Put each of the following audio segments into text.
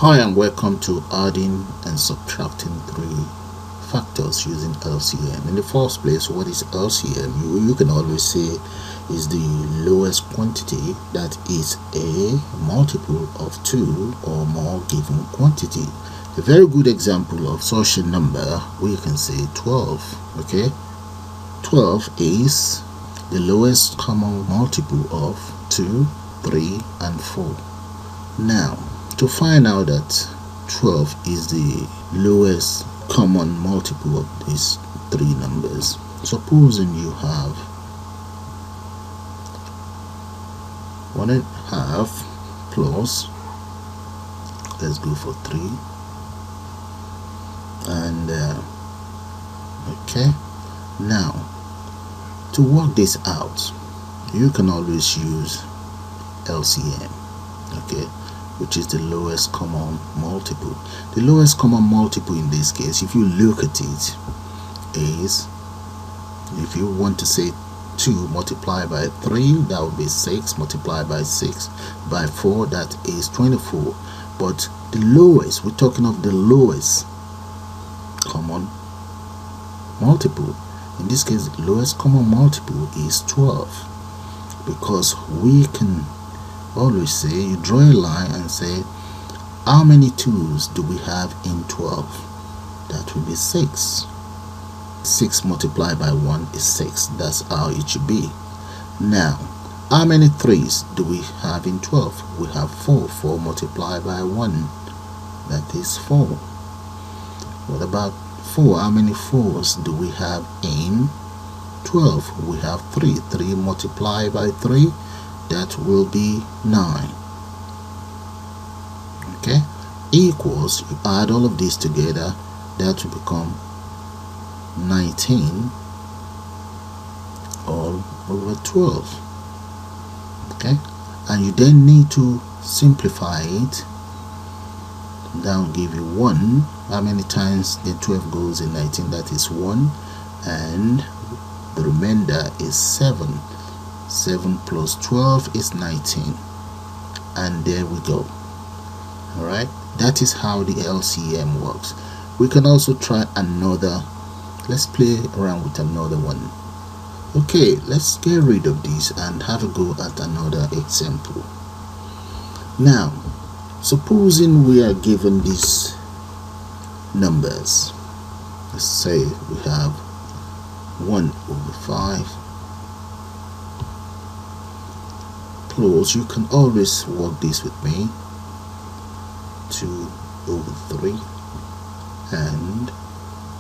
Hi and welcome to adding and subtracting three factors using LCM. In the first place, what is LCM? You can always say is the lowest quantity that is a multiple of two or more given quantity. A very good example of such a number, we can say 12. Okay, 12 is the lowest common multiple of 2, 3 and 4. Now, to find out that 12 is the lowest common multiple of these three numbers, supposing you have 1.5 plus, let's go for 3, and okay, now to work this out you can always use LCM, okay, which is the lowest common multiple. The lowest common multiple in this case, if you look at it, is, if you want to say 2 multiplied by 3, that would be 6, multiplied by 6 by 4, that is 24. But the lowest, we're talking of the lowest common multiple. In this case, the lowest common multiple is 12, because we can always say, you draw a line and say, how many 2's do we have in 12? That will be 6. 6 multiplied by 1 is 6. That's how it should be. Now, how many 3's do we have in 12? We have 4. 4 multiplied by 1, that is 4. What about 4? How many 4's do we have in 12? We have 3. 3 multiplied by 3, that will be 9. Okay, equals, you add all of these together, that will become 19 all over 12. Okay, and you then need to simplify it. That will give you 1. How many times the 12 goes in 19? That is 1, and the remainder is 7. 7 plus 12 is 19, and there we go. Alright, that is how the LCM works. We can also try another. Let's play around with another one. Okay, let's get rid of this and have a go at another example. Now, supposing we are given these numbers. Let's say we have 1 over 5 plus, you can always work this with me, 2 over 3 and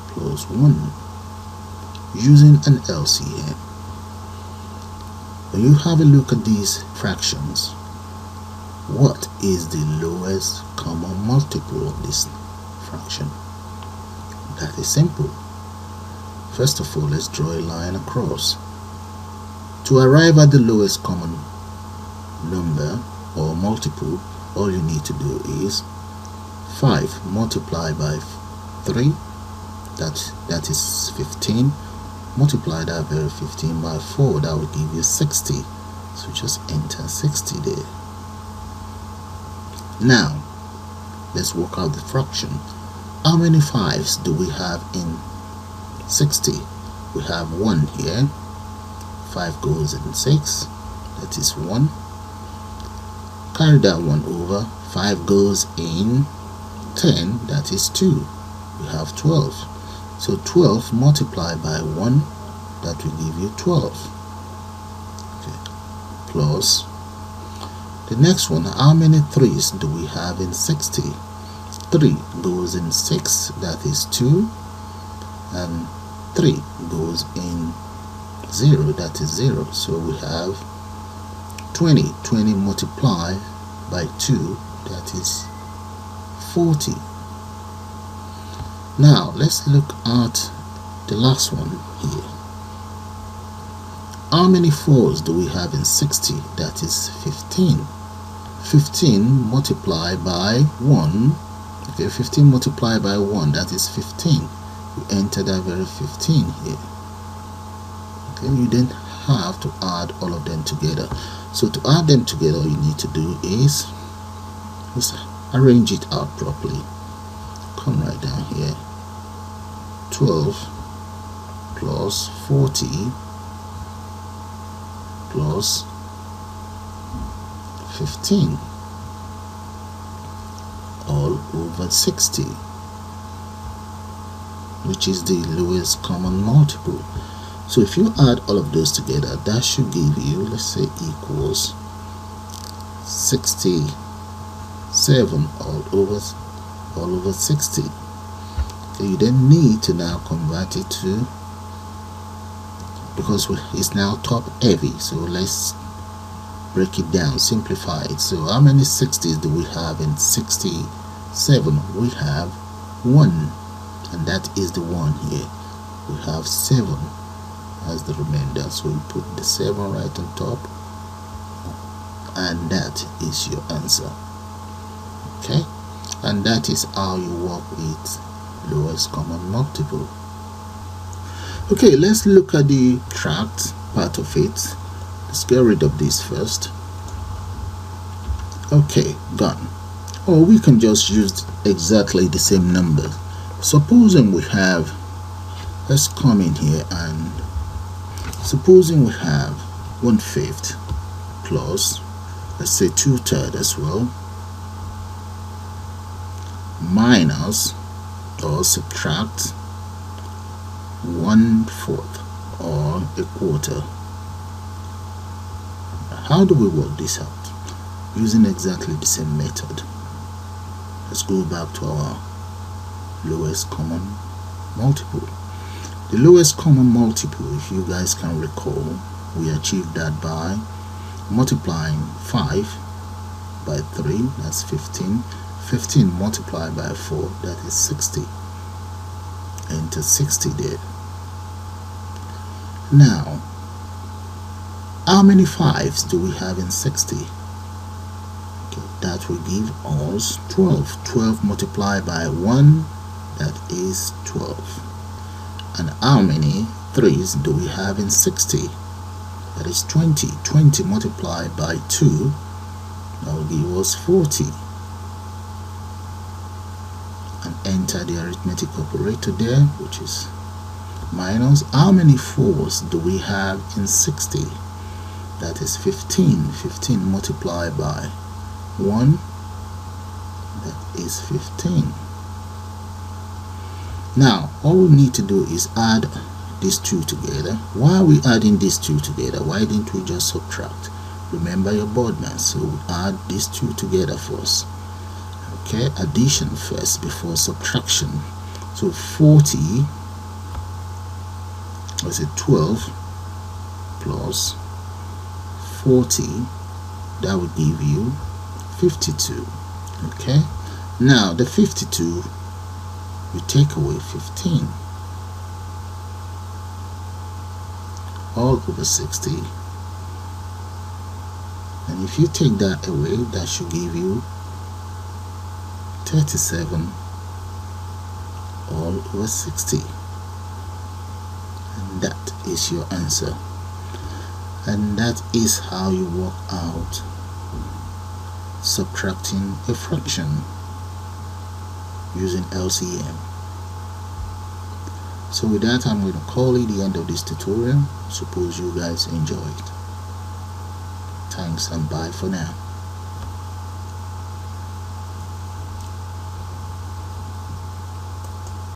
plus 1 using an LCM. When you have a look at these fractions, what is the lowest common multiple of this fraction? That is simple. First of all, let's draw a line across. To arrive at the lowest common number or multiple, all you need to do is 5 multiplied by 3, that is 15, multiply that very 15 by 4, that will give you 60. So just enter 60 there. Now let's work out the fraction. How many 5's do we have in 60? We have 1 here. 5 goes in 6, that is 1. Carry that 1 over. 5 goes in 10, that is 2. We have 12. So 12 multiplied by 1, that will give you 12. Okay. Plus the next one, how many 3's do we have in 60? 3 goes in 6, that is 2, and 3 goes in 0, that is 0. So we have 20. 20 multiplied by 2, that is 40. Now let's look at the last one here. How many 4's do we have in 60? That is 15. 15 multiplied by 1. Okay, 15 multiplied by 1, that is 15. You enter that very 15 here. Okay, you then have to add all of them together. So to add them together, all you need to do is arrange it out properly. Come right down here. 12 plus 40 plus 15 all over 60, which is the lowest common multiple. So if you add all of those together, that should give you, let's say, equals 67 all over 60. Okay, you then need to now convert it to, because it's now top heavy, so let's break it down, simplify it. So how many 60s do we have in 67? We have 1, and that is the 1 here. We have 7 as the remainder, so we put the 7 right on top, and that is your answer. Okay, and that is how you work with lowest common multiple. Okay, let's look at the tract part of it. Let's get rid of this first. Okay, gone. Or we can just use exactly the same number. Supposing we have, let's come in here, and supposing we have 1/5 plus, let's say 2/3 as well, minus or subtract 1/4 or a quarter. How do we work this out? Using exactly the same method. Let's go back to our lowest common multiple. The lowest common multiple, if you guys can recall, we achieved that by multiplying 5 by 3, that's 15. 15 multiplied by 4, that is 60. Enter 60 there. Now, how many 5s do we have in 60? Okay, that will give us 12. 12 multiplied by 1, that is 12. And how many 3s do we have in 60? That is 20. 20 multiplied by 2, that will give us 40. And enter the arithmetic operator there, which is minus. How many 4s do we have in 60? That is 15. 15 multiplied by 1, that is 15. Now all we need to do is add these two together. Why are we adding these two together? Why didn't we just subtract? Remember your board math, so we add these two together first. Okay, addition first before subtraction. So 40, let's say 12 plus 40, that would give you 52. Okay, now the 52, we take away 15 all over 60, and if you take that away, that should give you 37 all over 60, and that is your answer. And that is how you work out subtracting a fraction using LCM. So with that, I'm going to call it the end of this tutorial. Suppose you guys enjoyed. Thanks and bye for now.